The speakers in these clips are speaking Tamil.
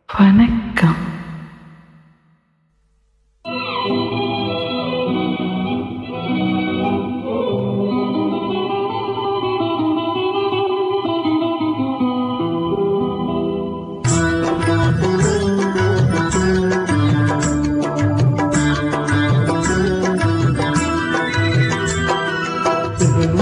வணக்கம்.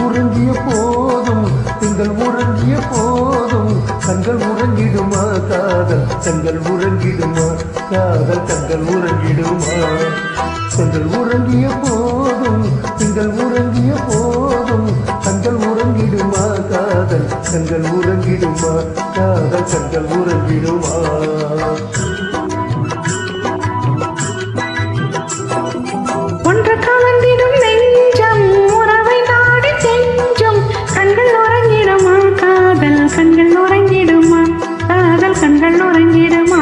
உறங்கிய போதும் திங்கள் உறங்கிய போதும் கண்கள் உறங்கிடுமா காதல் கண்கள் உறங்கிடுமா காதல் கண்கள் உறங்கிடுமா கண்கள் உறங்கிய போதும் திங்கள் உறங்கிய போதும் கண்கள் உறங்கிடுமா காதல் கண்கள் உறங்கிடுமா காதல் கண்கள் உறங்கிடுமா ஒன்று கலந்திடும் நெஞ்சம் உறவை நாடி செஞ்சும் கண்கள் உறங்கிடுமா காதல் கண்கள் உறங்கிடுமா காதல் கண்கள் உறங்கிடுமா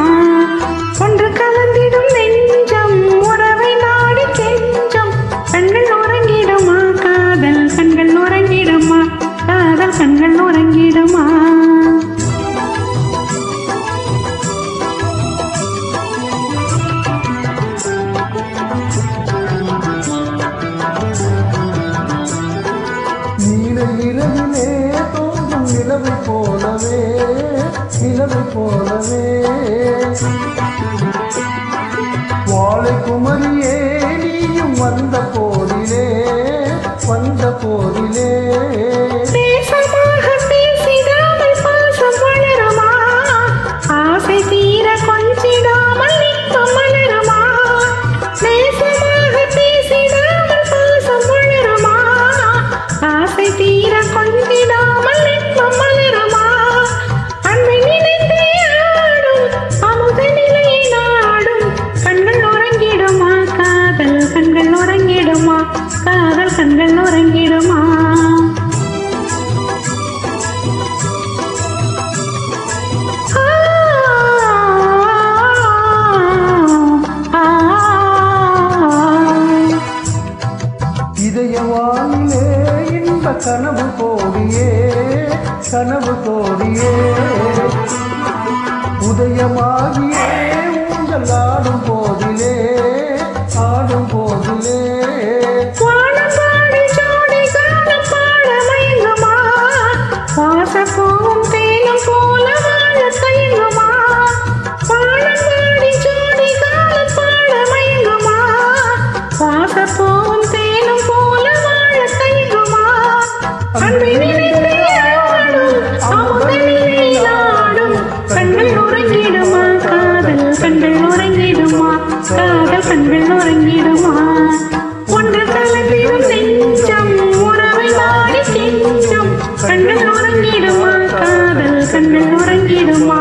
ஒன்று கலந்திடும் நெஞ்சம் உறவை நாடி செஞ்சும் கண்கள் உறங்கிடுமா காதல் கண்கள் உறங்கிடுமா காதல் கண்கள் உறங்கிடுமா இரவிலே தோன்றும் நிலவை போலவே நிலவை போலவே வாழை குமரியே நீயும் வந்த போதிலே வந்த போதிலே பேசமாக பேசிடாமல் பாசம் வளருமா ஆசை தீர கொஞ்சிடாமல் நிற்கும் மலருமா பேசமாக பேசிடாமல் பாசம் வளருமா ஆசை தீர கொஞ்சிடாமல் நிற்கும் மலருமா அன்பை நினைத்தே ஆடும் அமுத நிலையை நாடும் கண்கள் உறங்கிடுமா காதல் கண்கள் உறங்கிடுமா காதல் கண்கள் உறங்கிடுமா இதயவானிலே இன்ப கனவு கோடியே கனவு கோடியே உதயமாகியே ஊஞ்சல் ஆடும் போதிலே ஆடும் போதிலே வானப்பாடி ஜோடி காலம் பாட மயங்குமா வாசப்பூவும் தேனும் போல வாழ தயங்குமா வானப்பாடி ஜோடி காலம் பாட மயங்குமா வாசப்பூவும் தேனும் போல வாழ தயங்குமா அன்பை நினைத்தே ஆடும் அமுத நிலையை நாடும் கண்கள் உறங்கிடுமா காதல் கண்கள் உறங்கிடுமா காதல் கண்கள் உறங்கிடுமா ஒன்று கலந்திடும் நெஞ்சம் உறவை நாடி செஞ்சும் கண்கள் உறங்கிடுமா காதல் கண்கள் உறங்கிடுமா